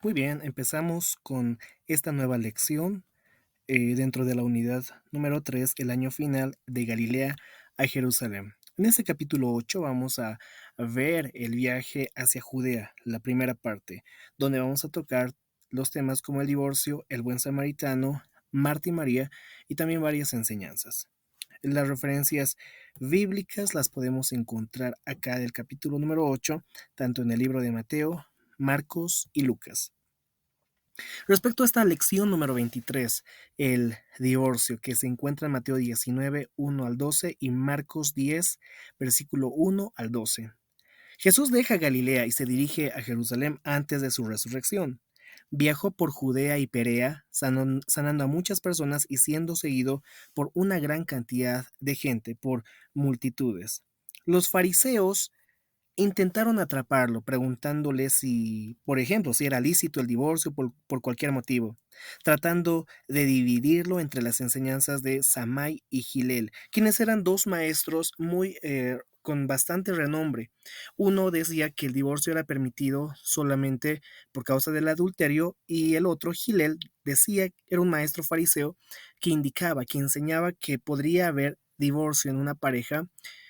Muy bien, empezamos con esta nueva lección dentro de la unidad número 3, el año final de Galilea a Jerusalén. En este capítulo 8 vamos a ver el viaje hacia Judea, la primera parte, donde vamos a tocar los temas como el divorcio, el buen samaritano, Marta y María y también varias enseñanzas. Las referencias bíblicas las podemos encontrar acá del capítulo número 8, tanto en el libro de Mateo, Marcos y Lucas. Respecto a esta lección número 23, el divorcio, que se encuentra en Mateo 19, 1 al 12 y Marcos 10, versículo 1 al 12. Jesús deja Galilea y se dirige a Jerusalén antes de su resurrección. Viajó por Judea y Perea, sanando a muchas personas y siendo seguido por una gran cantidad de gente, por multitudes. Los fariseos intentaron atraparlo, preguntándole si, por ejemplo, si era lícito el divorcio por cualquier motivo, tratando de dividirlo entre las enseñanzas de Samai y Gilel, quienes eran dos maestros con bastante renombre. Uno decía que el divorcio era permitido solamente por causa del adulterio y el otro, Gilel, decía, era un maestro fariseo que indicaba, que enseñaba que podría haber divorcio en una pareja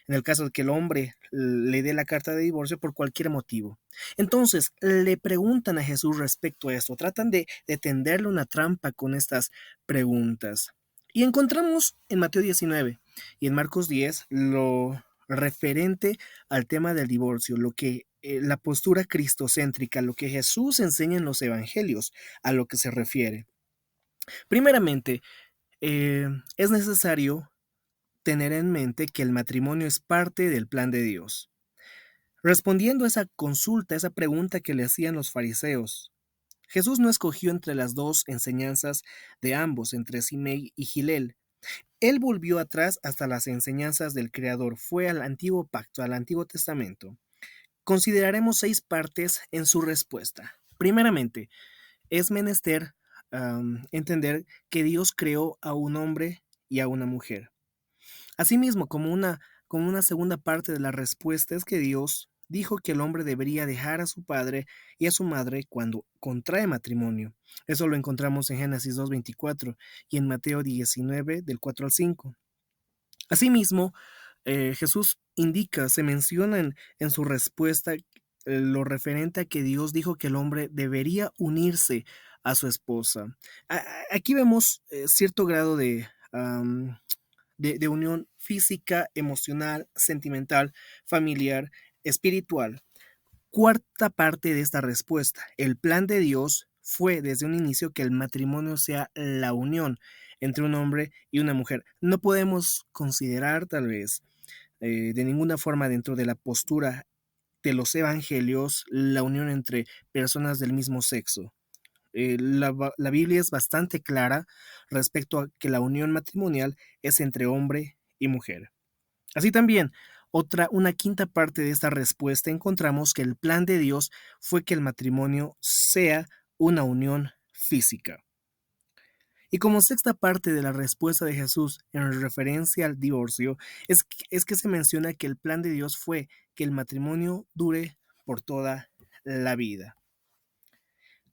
en el caso de que el hombre le dé la carta de divorcio por cualquier motivo. Entonces, le preguntan a Jesús respecto a esto, tratan de tenderle una trampa con estas preguntas. Y encontramos en Mateo 19 y en Marcos 10 lo referente al tema del divorcio, lo que la postura cristocéntrica, lo que Jesús enseña en los evangelios, a lo que se refiere. Primeramente, es necesario tener en mente que el matrimonio es parte del plan de Dios. Respondiendo a esa consulta, esa pregunta que le hacían los fariseos, Jesús no escogió entre las dos enseñanzas de ambos, entre Simei y Gilel. Él volvió atrás hasta las enseñanzas del Creador, fue al antiguo pacto, al Antiguo Testamento. Consideraremos 6 partes en su respuesta. Primeramente, es menester entender que Dios creó a un hombre y a una mujer. Asimismo, como una segunda parte de la respuesta es que Dios dijo que el hombre debería dejar a su padre y a su madre cuando contrae matrimonio. Eso lo encontramos en Génesis 2:24 y en Mateo 19 del 4 al 5. Asimismo, Jesús indica, se menciona en su respuesta lo referente a que Dios dijo que el hombre debería unirse a su esposa. Aquí vemos cierto grado de unión física, emocional, sentimental, familiar, espiritual. Cuarta parte de esta respuesta. El plan de Dios fue desde un inicio que el matrimonio sea la unión entre un hombre y una mujer. No podemos considerar tal vez de ninguna forma dentro de la postura de los evangelios la unión entre personas del mismo sexo. La Biblia es bastante clara respecto a que la unión matrimonial es entre hombre y mujer. Así también, una quinta parte de esta respuesta encontramos que el plan de Dios fue que el matrimonio sea una unión física. Y como sexta parte de la respuesta de Jesús en referencia al divorcio, es que se menciona que el plan de Dios fue que el matrimonio dure por toda la vida.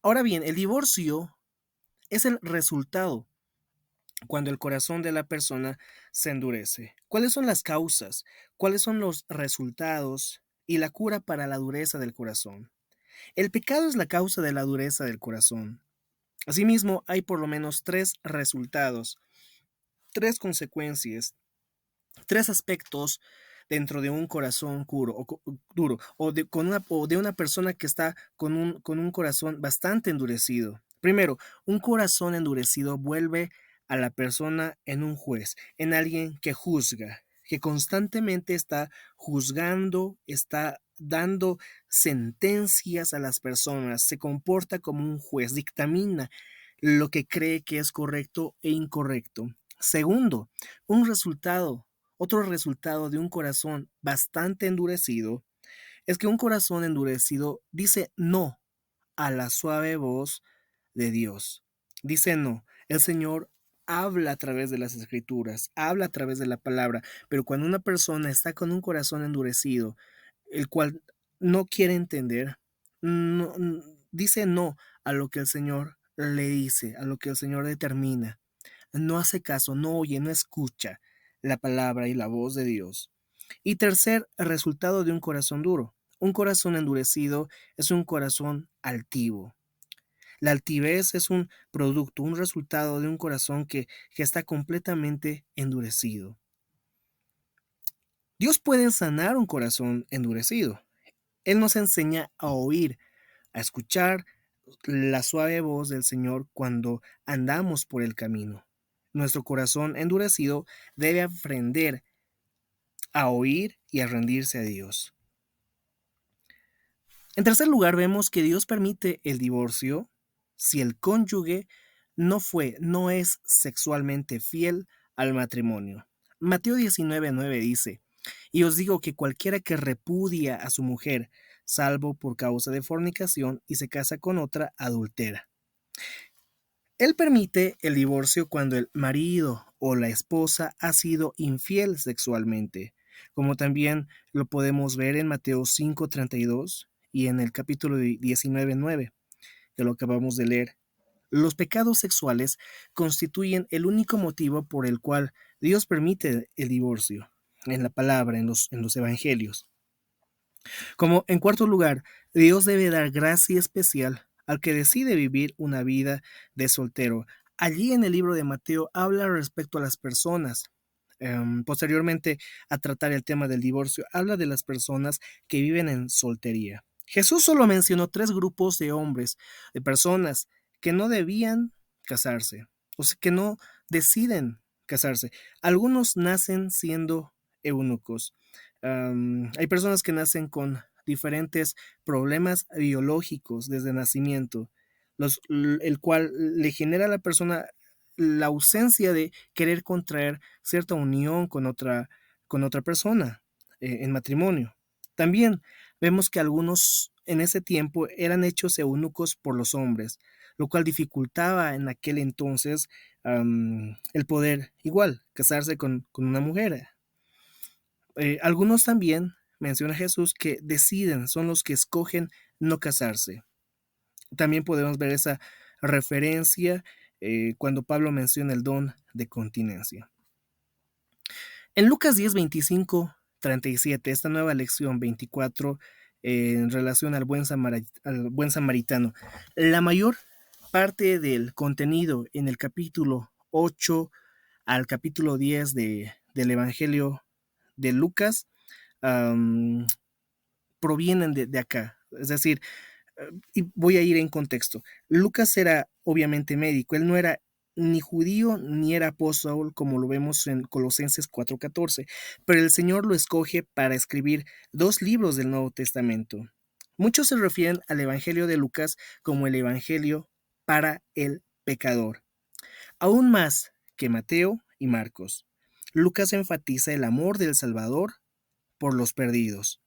Ahora bien, el divorcio es el resultado cuando el corazón de la persona se endurece. ¿Cuáles son las causas? ¿Cuáles son los resultados y la cura para la dureza del corazón? El pecado es la causa de la dureza del corazón. Asimismo, hay por lo menos 3 resultados, 3 consecuencias, 3 aspectos dentro de un corazón duro o de una persona que está con un corazón bastante endurecido. Primero, un corazón endurecido vuelve a la persona en un juez, en alguien que juzga, que constantemente está juzgando, está dando sentencias a las personas, se comporta como un juez, dictamina lo que cree que es correcto e incorrecto. Segundo, un resultado otro resultado de un corazón bastante endurecido es que un corazón endurecido dice no a la suave voz de Dios. Dice no. El Señor habla a través de las escrituras, habla a través de la palabra, pero cuando una persona está con un corazón endurecido, el cual no quiere entender, no, dice no a lo que el Señor le dice, a lo que el Señor determina. No hace caso, no oye, no escucha la palabra y la voz de Dios. Y tercer resultado de un corazón duro. Un corazón endurecido es un corazón altivo. La altivez es un producto, un resultado de un corazón que está completamente endurecido. Dios puede sanar un corazón endurecido. Él nos enseña a oír, a escuchar la suave voz del Señor cuando andamos por el camino. Nuestro corazón endurecido debe aprender a oír y a rendirse a Dios. En tercer lugar, vemos que Dios permite el divorcio si el cónyuge no es sexualmente fiel al matrimonio. Mateo 19:9 dice: Y os digo que cualquiera que repudia a su mujer, salvo por causa de fornicación, y se casa con otra, adultera. Él permite el divorcio cuando el marido o la esposa ha sido infiel sexualmente, como también lo podemos ver en Mateo 5:32 y en el capítulo 19:9, que lo acabamos de leer. Los pecados sexuales constituyen el único motivo por el cual Dios permite el divorcio en la palabra, en los evangelios. Como en cuarto lugar, Dios debe dar gracia especial al que decide vivir una vida de soltero. Allí en el libro de Mateo habla respecto a las personas. Posteriormente a tratar el tema del divorcio, habla de las personas que viven en soltería. Jesús solo mencionó 3 grupos de hombres, de personas que no debían casarse, o sea, que no deciden casarse. Algunos nacen siendo eunucos. Hay personas que nacen con diferentes problemas biológicos desde nacimiento, el cual le genera a la persona la ausencia de querer contraer cierta unión con otra persona en matrimonio. También vemos que algunos en ese tiempo eran hechos eunucos por los hombres, lo cual dificultaba en aquel entonces el poder igual casarse con una mujer. Algunos también, menciona Jesús, que deciden, son los que escogen no casarse. También podemos ver esa referencia cuando Pablo menciona el don de continencia. En Lucas 10, 25, 37, esta nueva lección 24 en relación al buen samaritano, la mayor parte del contenido en el capítulo 8 al capítulo 10 del Evangelio de Lucas provienen de acá. Es decir, y voy a ir en contexto. Lucas era obviamente médico, él no era ni judío ni era apóstol como lo vemos en Colosenses 4:14, pero el Señor lo escoge para escribir 2 libros del Nuevo Testamento. Muchos se refieren al Evangelio de Lucas como el Evangelio para el pecador, aún más que Mateo y Marcos. Lucas enfatiza el amor del Salvador por los perdidos.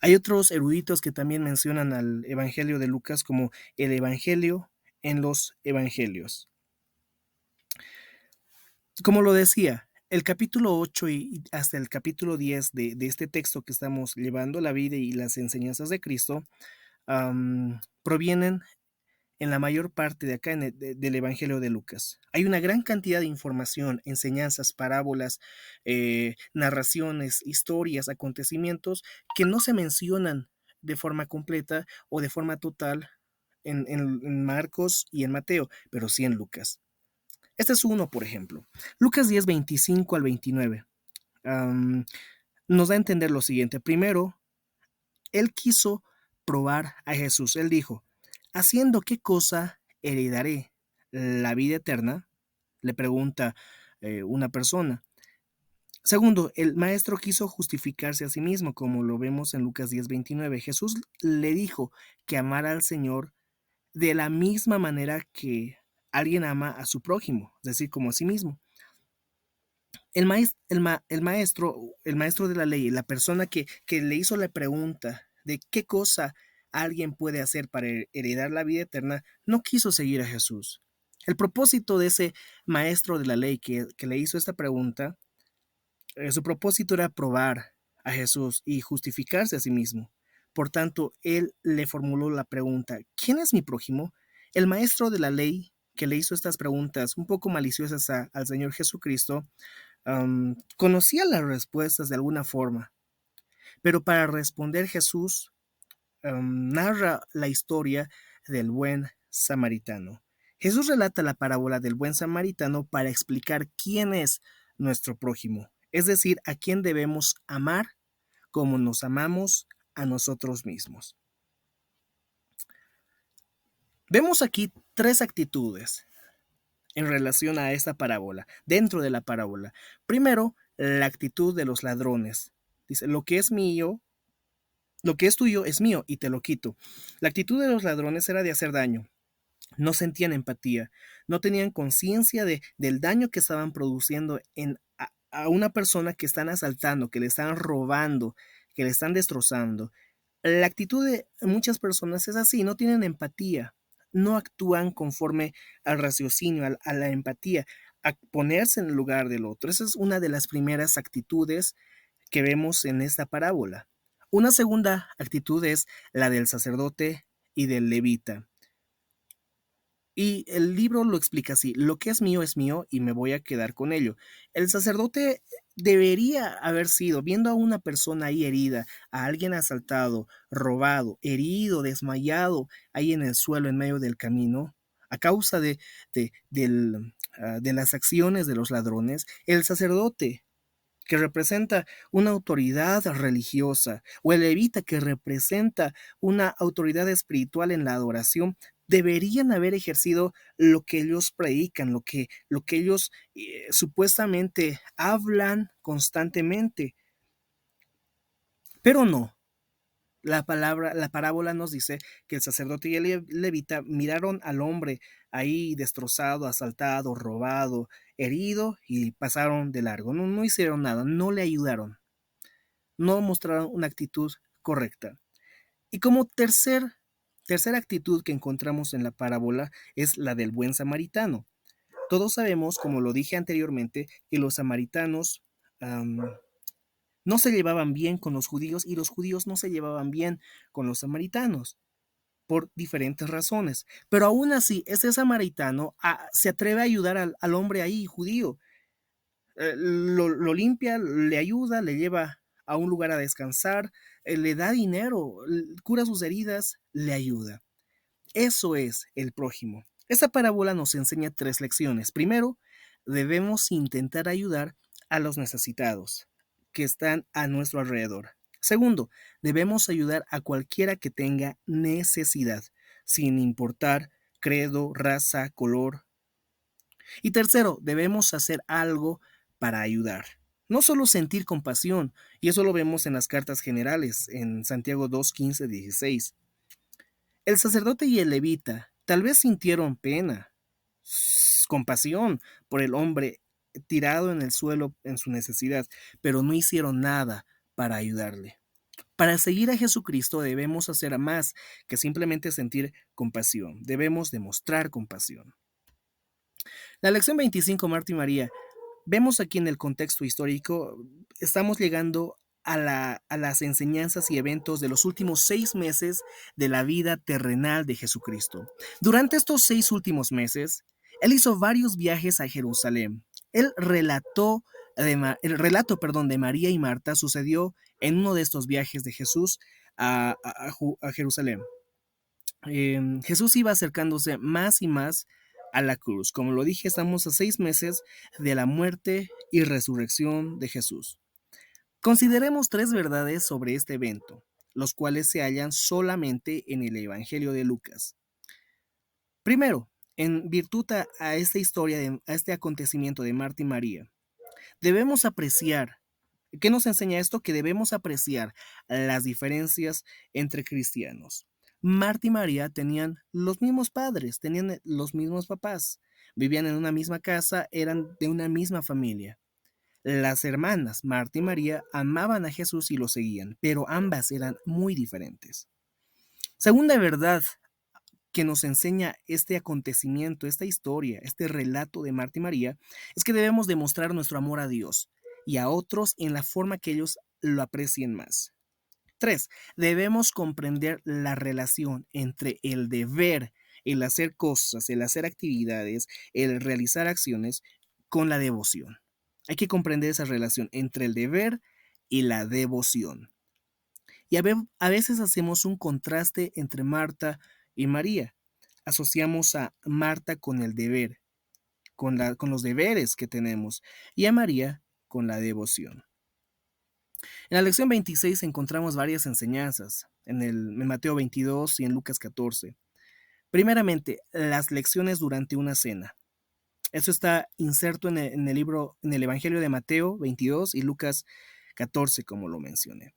Hay otros eruditos que también mencionan al Evangelio de Lucas como el Evangelio en los Evangelios. Como lo decía, el capítulo 8 y hasta el capítulo 10 de este texto que estamos llevando, la vida y las enseñanzas de Cristo, provienen en la mayor parte de acá del Evangelio de Lucas. Hay una gran cantidad de información, enseñanzas, parábolas, narraciones, historias, acontecimientos que no se mencionan de forma completa o de forma total en Marcos y en Mateo, pero sí en Lucas. Este es uno, por ejemplo. Lucas 10, 25 al 29. Nos da a entender lo siguiente. Primero, él quiso probar a Jesús. Él dijo: ¿haciendo qué cosa heredaré la vida eterna? Le pregunta una persona. Segundo, el maestro quiso justificarse a sí mismo, como lo vemos en Lucas 10:29. Jesús le dijo que amara al Señor de la misma manera que alguien ama a su prójimo, es decir, como a sí mismo. El maestro de la ley, la persona que le hizo la pregunta de qué cosa alguien puede hacer para heredar la vida eterna, no quiso seguir a Jesús. El propósito de ese maestro de la ley que le hizo esta pregunta, su propósito era probar a Jesús y justificarse a sí mismo, Por tanto, él le formuló la pregunta, ¿quién es mi prójimo? El maestro de la ley que le hizo estas preguntas un poco maliciosas al Señor Jesucristo, conocía las respuestas de alguna forma, pero para responder Jesús narra la historia del buen samaritano. Jesús relata la parábola del buen samaritano para explicar quién es nuestro prójimo, es decir, a quién debemos amar como nos amamos a nosotros mismos. Vemos aquí tres actitudes en relación a esta parábola, dentro de la parábola. Primero, la actitud de los ladrones. Dice, lo que es mío, lo que es tuyo es mío y te lo quito. La actitud de los ladrones era de hacer daño. No sentían empatía, no tenían conciencia del daño que estaban produciendo a una persona que están asaltando, que le están robando, que le están destrozando. La actitud de muchas personas es así, no tienen empatía, no actúan conforme al raciocinio, a la empatía, a ponerse en el lugar del otro. Esa es una de las primeras actitudes que vemos en esta parábola. Una segunda actitud es la del sacerdote y del levita. Y el libro lo explica así, lo que es mío y me voy a quedar con ello. El sacerdote debería haber sido, viendo a una persona ahí herida, a alguien asaltado, robado, herido, desmayado, ahí en el suelo, en medio del camino, a causa de las acciones de los ladrones, el sacerdote que representa una autoridad religiosa, o el levita que representa una autoridad espiritual en la adoración, deberían haber ejercido lo que ellos predican, lo que ellos supuestamente hablan constantemente. Pero no, la parábola nos dice que el sacerdote y el levita miraron al hombre ahí destrozado, asaltado, robado, herido y pasaron de largo. No hicieron nada, no le ayudaron, no mostraron una actitud correcta. Y como tercera actitud que encontramos en la parábola es la del buen samaritano. Todos sabemos, como lo dije anteriormente, que los samaritanos no se llevaban bien con los judíos y los judíos no se llevaban bien con los samaritanos por diferentes razones. Pero aún así, este samaritano se atreve a ayudar al hombre ahí judío. Lo limpia, le ayuda, le lleva a un lugar a descansar, le da dinero, cura sus heridas, le ayuda. Eso es el prójimo. Esta parábola nos enseña tres lecciones. Primero, debemos intentar ayudar a los necesitados que están a nuestro alrededor. Segundo, debemos ayudar a cualquiera que tenga necesidad, sin importar credo, raza, color. Y tercero, debemos hacer algo para ayudar. No solo sentir compasión, y eso lo vemos en las cartas generales, en Santiago 2, 15, 16. El sacerdote y el levita tal vez sintieron pena, compasión por el hombre tirado en el suelo en su necesidad, pero no hicieron nada para ayudarle. Para seguir a Jesucristo debemos hacer más que simplemente sentir compasión, debemos demostrar compasión. La lección 25, Marta y María. Vemos aquí en el contexto histórico, estamos llegando a las enseñanzas y eventos de los últimos 6 meses de la vida terrenal de Jesucristo. Durante estos 6 últimos meses, él hizo varios viajes a Jerusalén. El relato, de María y Marta sucedió en uno de estos viajes de Jesús a Jerusalén. Jesús iba acercándose más y más a la cruz. Como lo dije, estamos a 6 meses de la muerte y resurrección de Jesús. Consideremos 3 verdades sobre este evento, los cuales se hallan solamente en el Evangelio de Lucas. Primero, en virtud a esta historia, a este acontecimiento de Marta y María, debemos apreciar. ¿Qué nos enseña esto? Que debemos apreciar las diferencias entre cristianos. Marta y María tenían los mismos padres, tenían los mismos papás, vivían en una misma casa, eran de una misma familia. Las hermanas Marta y María amaban a Jesús y lo seguían, pero ambas eran muy diferentes. Segunda verdad que nos enseña este acontecimiento, esta historia, este relato de Marta y María, es que debemos demostrar nuestro amor a Dios y a otros en la forma que ellos lo aprecien más. 3. Debemos comprender la relación entre el deber, el hacer cosas, el hacer actividades, el realizar acciones con la devoción. Hay que comprender esa relación entre el deber y la devoción. Y a veces hacemos un contraste entre Marta y María. Asociamos a Marta con el deber, con los deberes que tenemos, y a María con la devoción. En la lección 26 encontramos varias enseñanzas, en Mateo 22 y en Lucas 14. Primeramente, las lecciones durante una cena. Eso está inserto en el libro, en el Evangelio de Mateo 22 y Lucas 14, como lo mencioné.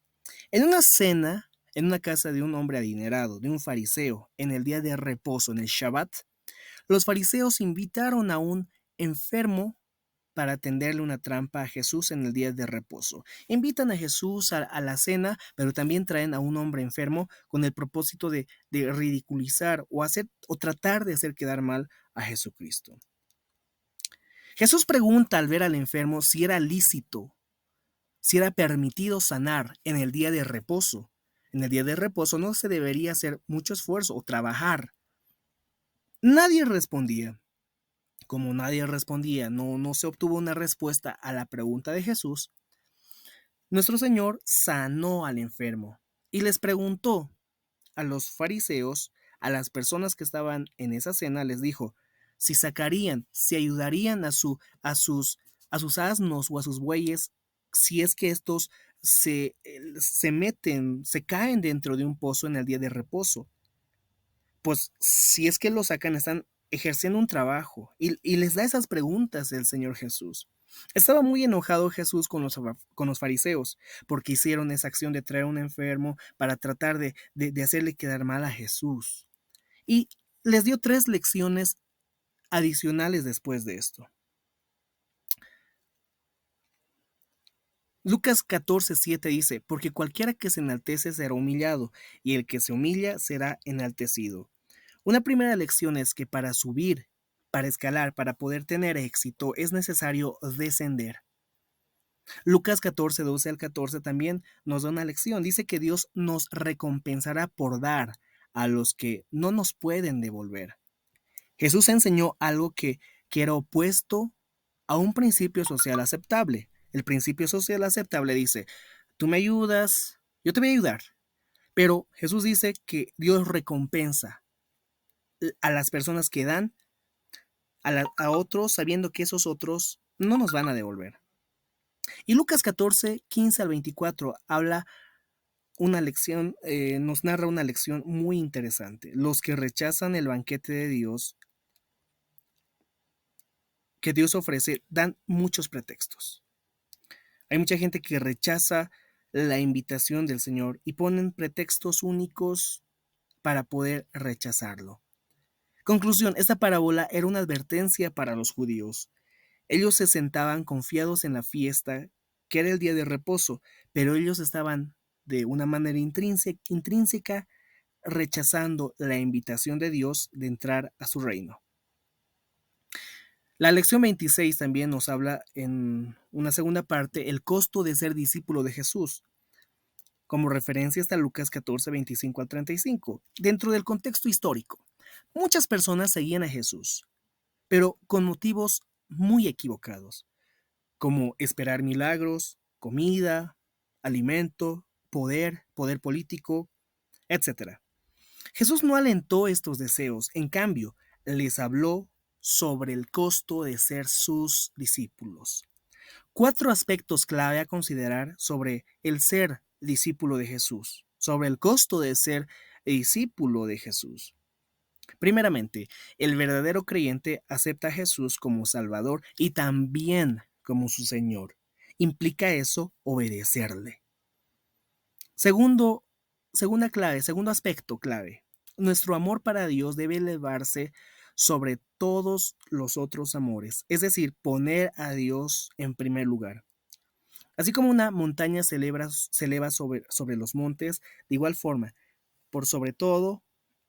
En una cena, en una casa de un hombre adinerado, de un fariseo, en el día de reposo, en el Shabbat, los fariseos invitaron a un enfermo para tenderle una trampa a Jesús en el día de reposo. Invitan a Jesús a la cena, pero también traen a un hombre enfermo con el propósito de ridiculizar o tratar de hacer quedar mal a Jesucristo. Jesús pregunta al ver al enfermo si era lícito, si era permitido sanar en el día de reposo. En el día de reposo no se debería hacer mucho esfuerzo o trabajar. Nadie respondía. Como nadie respondía, no se obtuvo una respuesta a la pregunta de Jesús, nuestro Señor sanó al enfermo y les preguntó a los fariseos, a las personas que estaban en esa cena, les dijo, si ayudarían a sus asnos o a sus bueyes, si es que estos se caen dentro de un pozo en el día de reposo. Pues si es que lo sacan, están ejerciendo un trabajo y les da esas preguntas el Señor Jesús. Estaba muy enojado Jesús con los fariseos porque hicieron esa acción de traer a un enfermo para tratar de hacerle quedar mal a Jesús. Y les dio 3 lecciones adicionales después de esto. Lucas 14:7 dice, porque cualquiera que se enaltece será humillado, y el que se humilla será enaltecido. Una primera lección es que para subir, para escalar, para poder tener éxito, es necesario descender. Lucas 14:12 al 14 también nos da una lección. Dice que Dios nos recompensará por dar a los que no nos pueden devolver. Jesús enseñó algo que era opuesto a un principio social aceptable. El principio social aceptable dice, tú me ayudas, yo te voy a ayudar. Pero Jesús dice que Dios recompensa a las personas que dan a otros sabiendo que esos otros no nos van a devolver. Y Lucas 14:15 al 24 habla una lección, nos narra una lección muy interesante. Los que rechazan el banquete de Dios que Dios ofrece dan muchos pretextos. Hay mucha gente que rechaza la invitación del Señor y ponen pretextos únicos para poder rechazarlo. Conclusión, esta parábola era una advertencia para los judíos. Ellos se sentaban confiados en la fiesta, que era el día de reposo, pero ellos estaban de una manera intrínseca rechazando la invitación de Dios de entrar a su reino. La lección 26 también nos habla en una segunda parte el costo de ser discípulo de Jesús. Como referencia está Lucas 14:25 al 35. Dentro del contexto histórico, muchas personas seguían a Jesús, pero con motivos muy equivocados, como esperar milagros, comida, alimento, poder político, etc. Jesús no alentó estos deseos, en cambio, les habló sobre el costo de ser sus discípulos. 4 aspectos clave a considerar sobre el ser discípulo de Jesús, sobre el costo de ser discípulo de Jesús. Primeramente, el verdadero creyente acepta a Jesús como Salvador y también como su Señor. Implica eso obedecerle. Segundo aspecto clave. Nuestro amor para Dios debe elevarse sobre todos los otros amores, es decir, poner a Dios en primer lugar. Así como una montaña se eleva sobre los montes, de igual forma, por sobre todo,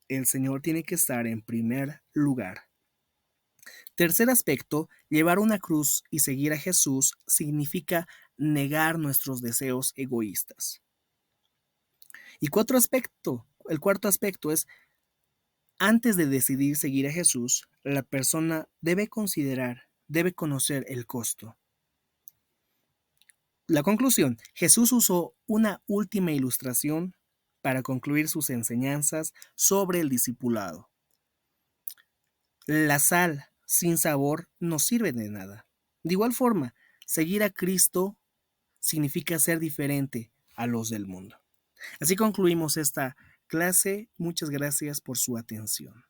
el Señor tiene que estar en primer lugar. Tercer aspecto, llevar una cruz y seguir a Jesús significa negar nuestros deseos egoístas. Y el cuarto aspecto es, antes de decidir seguir a Jesús, la persona debe conocer el costo. La conclusión, Jesús usó una última ilustración para concluir sus enseñanzas sobre el discipulado. La sal sin sabor no sirve de nada. De igual forma, seguir a Cristo significa ser diferente a los del mundo. Así concluimos esta clase. Muchas gracias por su atención.